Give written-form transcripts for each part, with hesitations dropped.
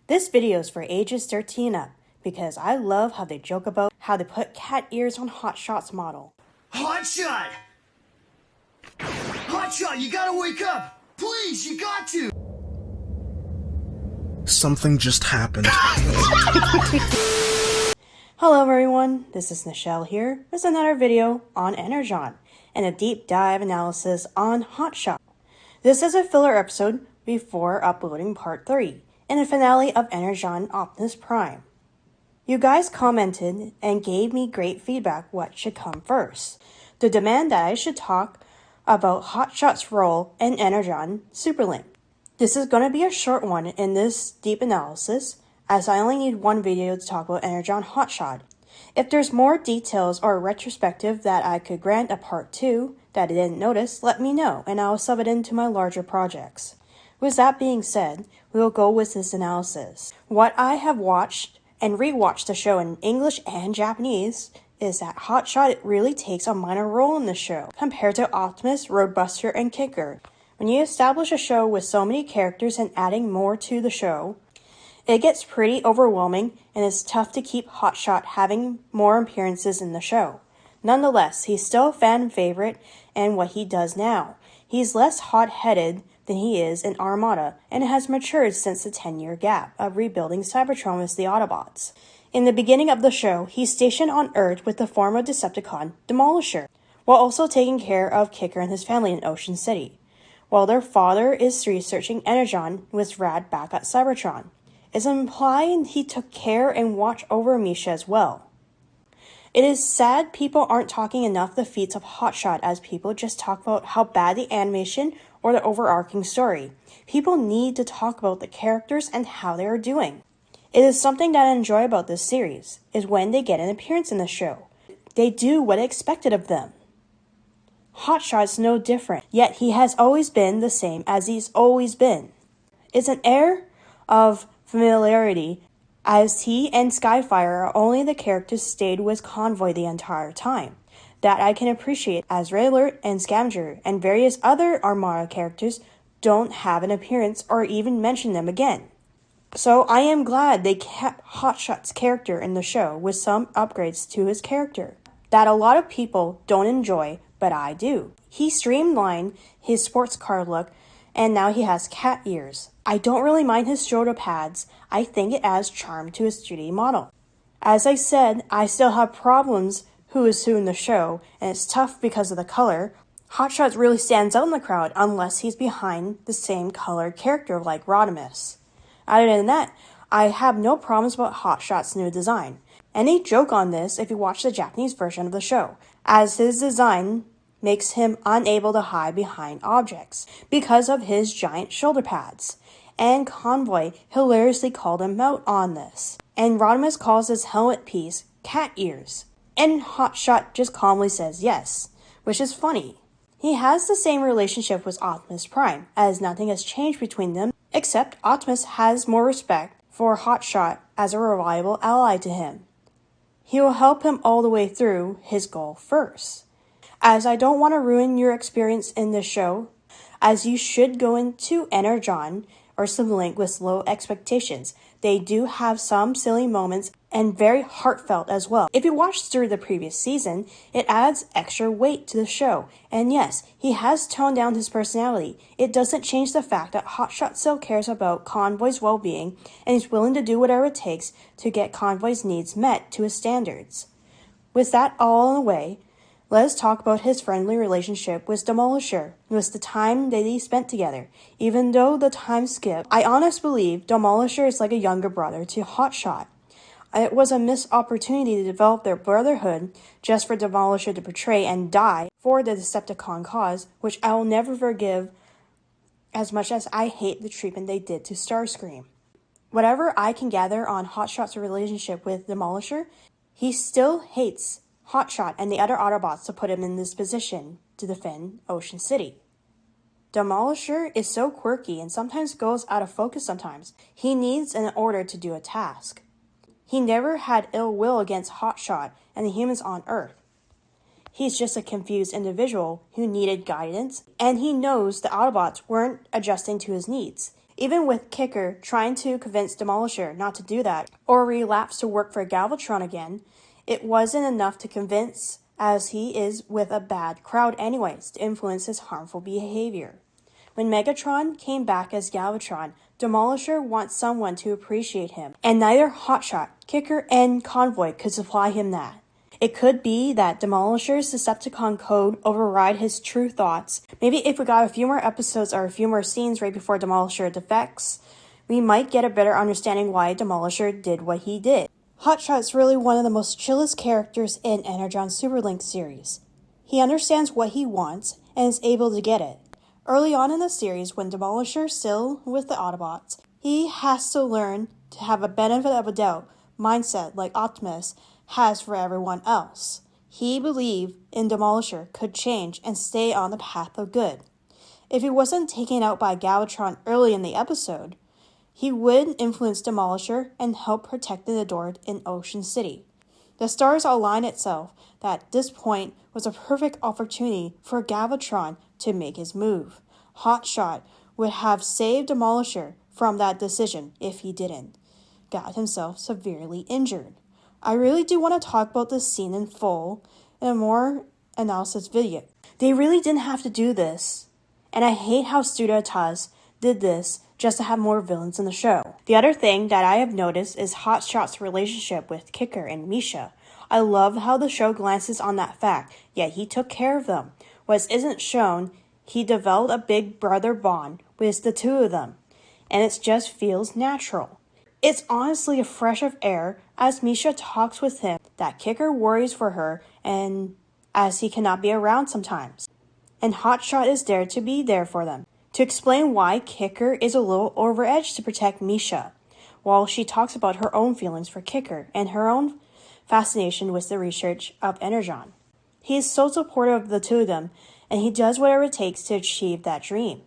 This video is for ages 13 up because I love how they joke about how they put cat ears on Hot Shot's model. Hot Shot! Hot Shot, you gotta wake up! Please, you got to! Something just happened. Hello everyone, this is Nichelle here with another video on Energon and a deep dive analysis on Hot Shot. This is a filler episode before uploading part 3 and a finale of Energon Optimus Prime. You guys commented and gave me great feedback what should come first. The demand that I should talk about Hot Shot's role in Energon Superlink. This is going to be a short one in this deep analysis, as I only need one video to talk about Energon Hot Shot. If there's more details or retrospective that I could grant a part 2 that I didn't notice, let me know and I'll sub it into my larger projects. With that being said, we will go with this analysis. What I have watched and rewatched the show in English and Japanese is that Hot Shot really takes a minor role in the show compared to Optimus, Roadbuster, and Kicker. When you establish a show with so many characters and adding more to the show, it gets pretty overwhelming and it's tough to keep Hot Shot having more appearances in the show. Nonetheless, he's still a fan favorite in what he does now. He's less hot-headed than he is in Armada and has matured since the 10-year gap of rebuilding Cybertron with the Autobots. In the beginning of the show, he's stationed on Earth with the former Decepticon, Demolisher, while also taking care of Kicker and his family in Ocean City, while their father is researching Energon with Rad back at Cybertron. It's implied he took care and watched over Misha as well. It is sad people aren't talking enough the feats of Hot Shot as people just talk about how bad the animation or the overarching story. People need to talk about the characters and how they are doing. It is something that I enjoy about this series, is when they get an appearance in the show. They do what I expected of them. Hot Shot's no different, yet he has always been the same as he's always been. It's an air of familiarity, as he and Skyfire are only the characters stayed with Convoy the entire time, that I can appreciate, as Red Alert and Scavenger and various other Armada characters don't have an appearance or even mention them again. So I am glad they kept Hot Shot's character in the show with some upgrades to his character that a lot of people don't enjoy, but I do. He streamlined his sports car look and now he has cat ears. I don't really mind his shoulder pads. I think it adds charm to his 3D model. As I said, I still have problems who is who in the show, and it's tough because of the color. Hot Shot really stands out in the crowd unless he's behind the same colored character like Rodimus. Other than that, I have no problems about Hot Shot's new design. Any joke on this if you watch the Japanese version of the show, as his design makes him unable to hide behind objects because of his giant shoulder pads. And Convoy hilariously called him out on this. And Rodimus calls his helmet piece cat ears. And Hot Shot just calmly says yes, which is funny. He has the same relationship with Optimus Prime, as nothing has changed between them, except Optimus has more respect for Hot Shot as a reliable ally to him. He will help him all the way through his goal first. As I don't want to ruin your experience in this show, as you should go into Energon or Superlink with low expectations. They do have some silly moments and very heartfelt as well. If you watched through the previous season, it adds extra weight to the show. And yes, he has toned down his personality. It doesn't change the fact that Hot Shot still cares about Convoy's well-being and is willing to do whatever it takes to get Convoy's needs met to his standards. With that all in the way, let's talk about his friendly relationship with Demolisher, with the time that they spent together. Even though the time skipped, I honestly believe Demolisher is like a younger brother to Hot Shot. It was a missed opportunity to develop their brotherhood just for Demolisher to betray and die for the Decepticon cause, which I will never forgive as much as I hate the treatment they did to Starscream. Whatever I can gather on Hot Shot's relationship with Demolisher, he still hates Hot Shot and the other Autobots to put him in this position to defend Ocean City. Demolisher is so quirky and sometimes goes out of focus sometimes. He needs an order to do a task. He never had ill will against Hot Shot and the humans on Earth. He's just a confused individual who needed guidance, and he knows the Autobots weren't adjusting to his needs. Even with Kicker trying to convince Demolisher not to do that or relapse to work for Galvatron again, it wasn't enough to convince, as he is with a bad crowd anyways, to influence his harmful behavior. When Megatron came back as Galvatron, Demolisher wants someone to appreciate him, and neither Hot Shot, Kicker, and Convoy could supply him that. It could be that Demolisher's Decepticon code override his true thoughts. Maybe if we got a few more episodes or a few more scenes right before Demolisher defects, we might get a better understanding why Demolisher did what he did. Hot Shot's really one of the most chillest characters in Energon Superlink series. He understands what he wants and is able to get it. Early on in the series, when Demolisher's still with the Autobots, he has to learn to have a benefit of a doubt mindset like Optimus has for everyone else. He believed in Demolisher could change and stay on the path of good. If he wasn't taken out by Galvatron early in the episode, he would influence Demolisher and help protect the door in Ocean City. The stars align itself that at this point was a perfect opportunity for Galvatron to make his move. Hot Shot would have saved Demolisher from that decision if he didn't. Got himself severely injured. I really do want to talk about this scene in full in a more analysis video. They really didn't have to do this, and I hate how Studio Taz did this just to have more villains in the show. The other thing that I have noticed is Hot Shot's relationship with Kicker and Misha. I love how the show glances on that fact, yet he took care of them. What isn't shown, he developed a big brother bond with the two of them, and it just feels natural. It's honestly a fresh of air as Misha talks with him that Kicker worries for her and as he cannot be around sometimes. And Hot Shot is there to be there for them, to explain why Kicker is a little overedged to protect Misha, while she talks about her own feelings for Kicker and her own fascination with the research of Energon. He is so supportive of the two of them, and he does whatever it takes to achieve that dream.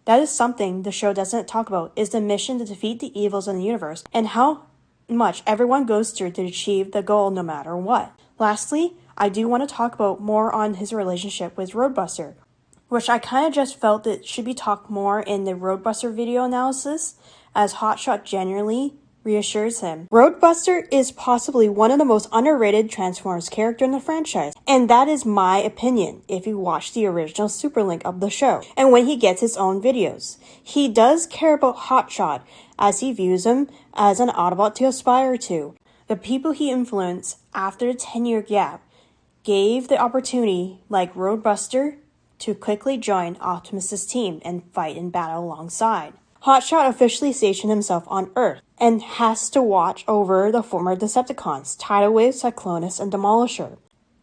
That is something the show doesn't talk about, is the mission to defeat the evils in the universe and how much everyone goes through to achieve the goal no matter what. Lastly, I do want to talk about more on his relationship with Roadbuster, which I kind of just felt that should be talked more in the Roadbuster video analysis, as Hot Shot genuinely reassures him. Roadbuster is possibly one of the most underrated Transformers character in the franchise, and that is my opinion if you watch the original Superlink of the show, and when he gets his own videos. He does care about Hot Shot, as he views him as an Autobot to aspire to. The people he influenced after the 10-year gap gave the opportunity, like Roadbuster, to quickly join Optimus' team and fight in battle alongside. Hot Shot officially stationed himself on Earth and has to watch over the former Decepticons, Tidal Wave, Cyclonus, and Demolisher.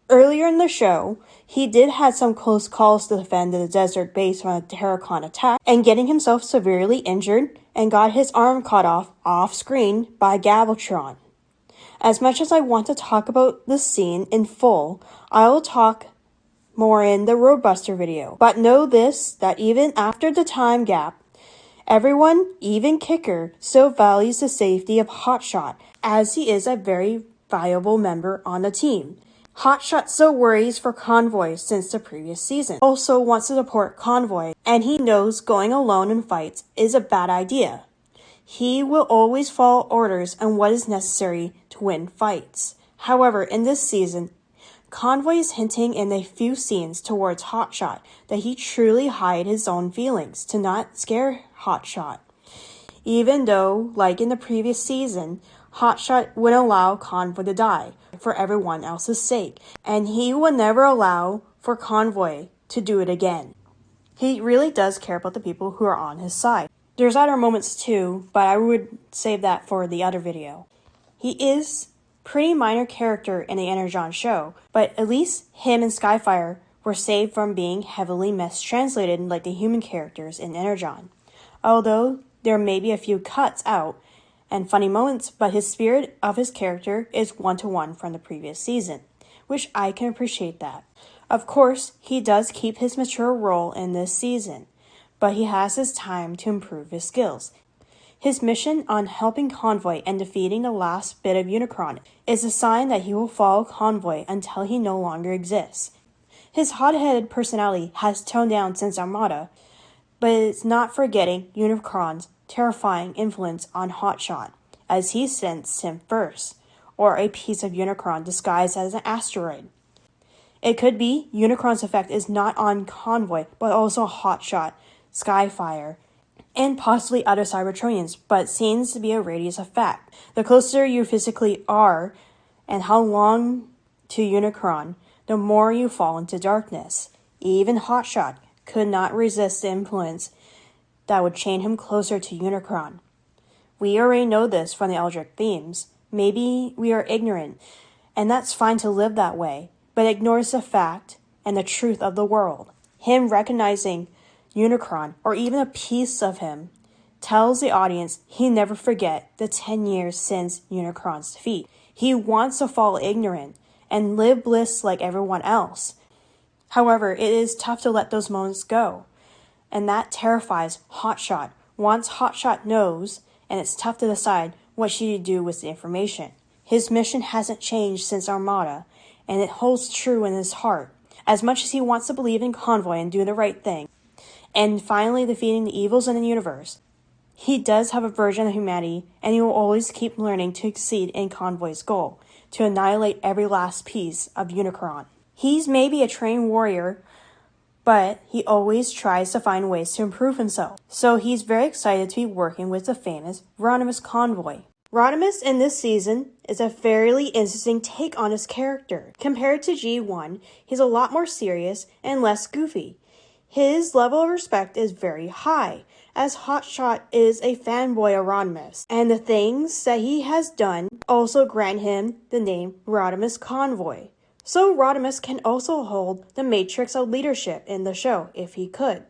Earlier in the show, he did have some close calls to defend the desert base from a Terracon attack and getting himself severely injured and got his arm cut off screen by Galvatron. As much as I want to talk about the scene in full, I will talk more in the Roadbuster video. But know this, that even after the time gap, everyone, even Kicker, still values the safety of Hot Shot, as he is a very valuable member on the team. Hot Shot still worries for Convoy since the previous season, also wants to support Convoy, and he knows going alone in fights is a bad idea. He will always follow orders on what is necessary to win fights. However, in this season, Convoy is hinting in a few scenes towards Hot Shot that he truly hide his own feelings to not scare Hot Shot. Even though, like in the previous season, Hot Shot would allow Convoy to die for everyone else's sake, and he will never allow for Convoy to do it again. He really does care about the people who are on his side. There's other moments too, but I would save that for the other video. He is pretty minor character in the Energon show, but at least him and Skyfire were saved from being heavily mistranslated like the human characters in Energon. Although there may be a few cuts out and funny moments, but his spirit of his character is one-to-one from the previous season, which I can appreciate that. Of course, he does keep his mature role in this season, but he has his time to improve his skills. His mission on helping Convoy and defeating the last bit of Unicron is a sign that he will follow Convoy until he no longer exists. His hot-headed personality has toned down since Armada, But it's not forgetting Unicron's terrifying influence on Hot Shot, as he sensed him first, or a piece of Unicron disguised as an asteroid. It could be Unicron's effect is not on Convoy, but also Hot Shot, Skyfire, and possibly other Cybertronians, but seems to be a radius effect. The closer you physically are, and how long to Unicron, the more you fall into darkness. Even Hot Shot could not resist the influence that would chain him closer to Unicron. We already know this from the Eldritch themes. Maybe we are ignorant, and that's fine to live that way, but ignores the fact and the truth of the world. Him recognizing Unicron, or even a piece of him, tells the audience he never forget the 10 years since Unicron's defeat. He wants to fall ignorant and live bliss like everyone else. However, it is tough to let those moments go, and that terrifies Hot Shot. Once Hot Shot knows, and it's tough to decide what she should do with the information. His mission hasn't changed since Armada, and it holds true in his heart. As much as he wants to believe in Convoy and do the right thing, and finally defeating the evils in the universe, he does have a version of humanity, and he will always keep learning to exceed in Convoy's goal, to annihilate every last piece of Unicron. He's maybe a trained warrior, but he always tries to find ways to improve himself. So he's very excited to be working with the famous Rodimus Convoy. Rodimus in this season is a fairly interesting take on his character. Compared to G1, he's a lot more serious and less goofy. His level of respect is very high, as Hot Shot is a fanboy of Rodimus, and the things that he has done also grant him the name Rodimus Convoy. So Rodimus can also hold the matrix of leadership in the show, if he could.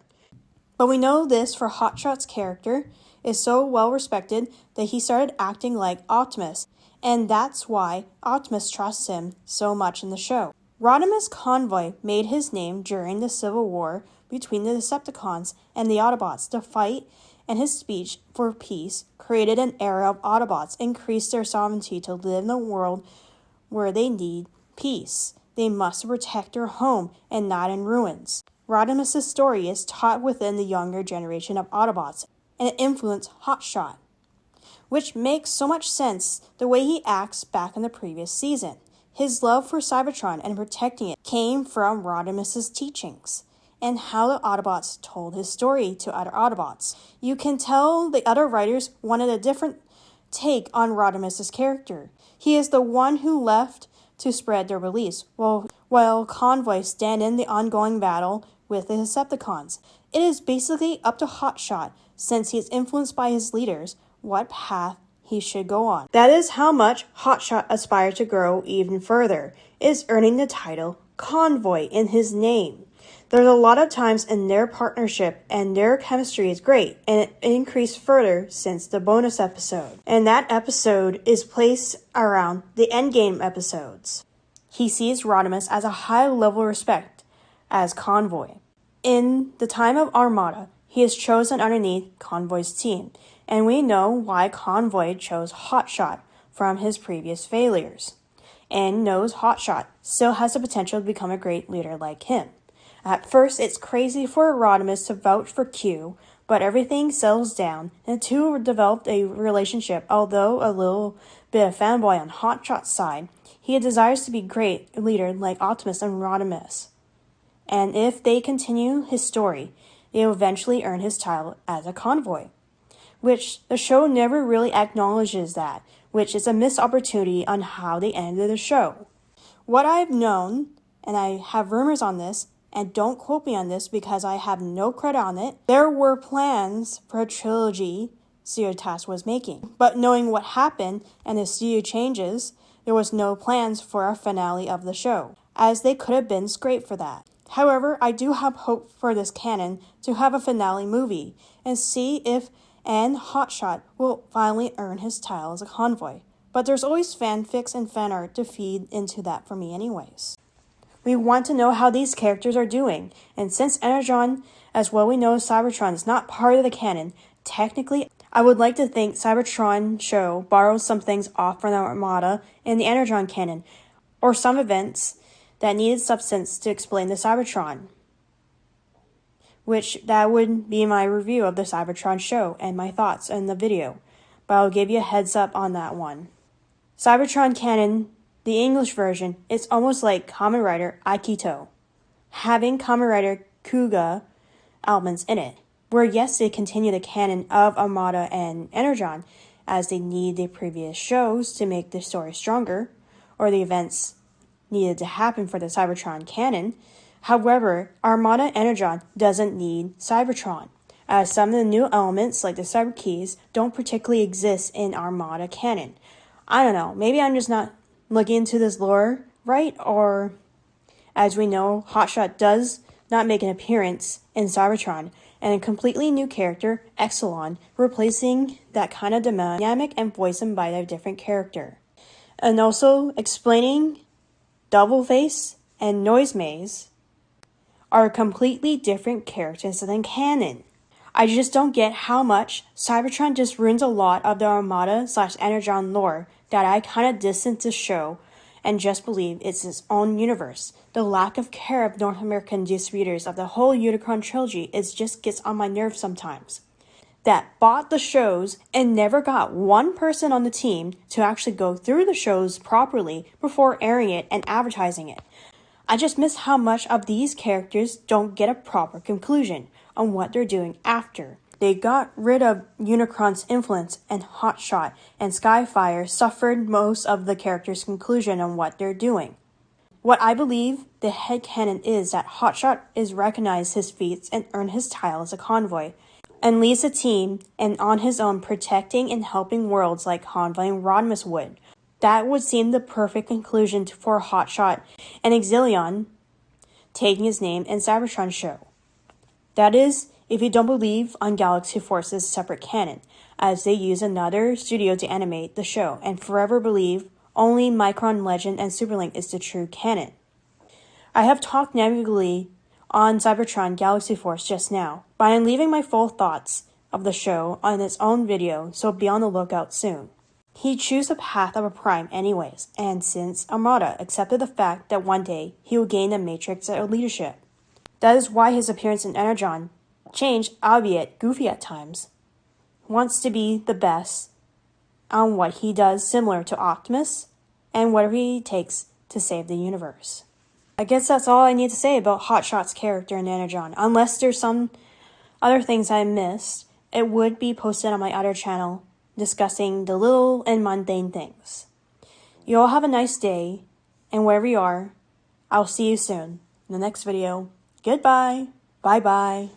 But we know this for Hot Shot's character is so well respected that he started acting like Optimus, and that's why Optimus trusts him so much in the show. Rodimus Convoy made his name during the Civil War between the Decepticons and the Autobots to fight, and his speech for peace created an era of Autobots, increased their sovereignty to live in a world where they need peace. They must protect their home and not in ruins. Rodimus' story is taught within the younger generation of Autobots, and it influenced Hot Shot, which makes so much sense the way he acts back in the previous season. His love for Cybertron and protecting it came from Rodimus' teachings, and how the Autobots told his story to other Autobots. You can tell the other writers wanted a different take on Rodimus' character. He is the one who left to spread their beliefs, while Convoy stand in the ongoing battle with the Decepticons. It is basically up to Hot Shot, since he is influenced by his leaders, what path he should go on. That is how much Hot Shot aspires to grow even further, is earning the title Convoy in his name. There's a lot of times in their partnership, and their chemistry is great, and it increased further since the bonus episode. And that episode is placed around the endgame episodes. He sees Rodimus as a high level of respect as Convoy. In the time of Armada, he is chosen underneath Convoy's team, and we know why Convoy chose Hot Shot from his previous failures, and knows Hot Shot still has the potential to become a great leader like him. At first, it's crazy for Rodimus to vouch for Q, but everything settles down, and the two developed a relationship. Although a little bit of fanboy on Hot Shot's side, he desires to be a great leader like Optimus and Rodimus. And if they continue his story, they will eventually earn his title as a Convoy, which the show never really acknowledges that, which is a missed opportunity on how they ended the show. What I've known, and I have rumors on this, and don't quote me on this because I have no credit on it, there were plans for a trilogy Studio Task was making. But knowing what happened and the studio changes, there was no plans for a finale of the show, as they could have been scraped for that. However, I do have hope for this canon to have a finale movie, and see if Hot Shot will finally earn his title as a Convoy. But there's always fanfics and fan art to feed into that for me anyways. We want to know how these characters are doing, and since Energon, as well we know Cybertron, is not part of the canon, technically I would like to think Cybertron show borrows some things off from the Armada in the Energon canon, or some events that needed substance to explain the Cybertron. which that would be my review of the Cybertron show and my thoughts in the video, but I'll give you a heads up on that one. Cybertron canon, the English version, is almost like Kamen Rider Akito, having Kamen Rider Kuga elements in it, where yes, they continue the canon of Armada and Energon, as they need the previous shows to make the story stronger, or the events needed to happen for the Cybertron canon. However, Armada Energon doesn't need Cybertron, as some of the new elements, like the Cyber Keys, don't particularly exist in Armada canon. I don't know, maybe I'm just not looking into this lore right, or as we know, Hot Shot does not make an appearance in Cybertron, and a completely new character, Exelon, replacing that kind of dynamic and voiced by a different character. And also explaining Double Face and Noise Maze are completely different characters than canon. I just don't get how much Cybertron just ruins a lot of the Armada/Energon lore that I kind of distance the show and just believe it's its own universe. The lack of care of North American distributors of the whole Unicron trilogy just gets on my nerves sometimes. That bought the shows and never got one person on the team to actually go through the shows properly before airing it and advertising it. I just miss how much of these characters don't get a proper conclusion on what they're doing after. They got rid of Unicron's influence, and Hot Shot and Skyfire suffered most of the characters' conclusion on what they're doing. What I believe the headcanon is that Hot Shot is recognized his feats and earned his title as a convoy, and leads a team and on his own protecting and helping worlds like convoying Rodimus would. That would seem the perfect conclusion for Hot Shot and Exilion taking his name in Cybertron show. That is, if you don't believe on Galaxy Force's separate canon, as they use another studio to animate the show, and forever believe only Micron Legend and Superlink is the true canon. I have talked negatively on Cybertron Galaxy Force just now, but I am leaving my full thoughts of the show on its own video, so be on the lookout soon. He chose the path of a Prime anyways, and since Armada accepted the fact that one day he will gain the matrix of leadership. That is why his appearance in Energon changed, albeit goofy at times. Wants to be the best on what he does, similar to Optimus, and whatever he takes to save the universe. I guess that's all I need to say about Hot Shot's character in Energon. Unless there's some other things I missed, it would be posted on my other channel discussing the little and mundane things. You all have a nice day, and wherever you are, I'll see you soon in the next video. Goodbye. Bye-bye.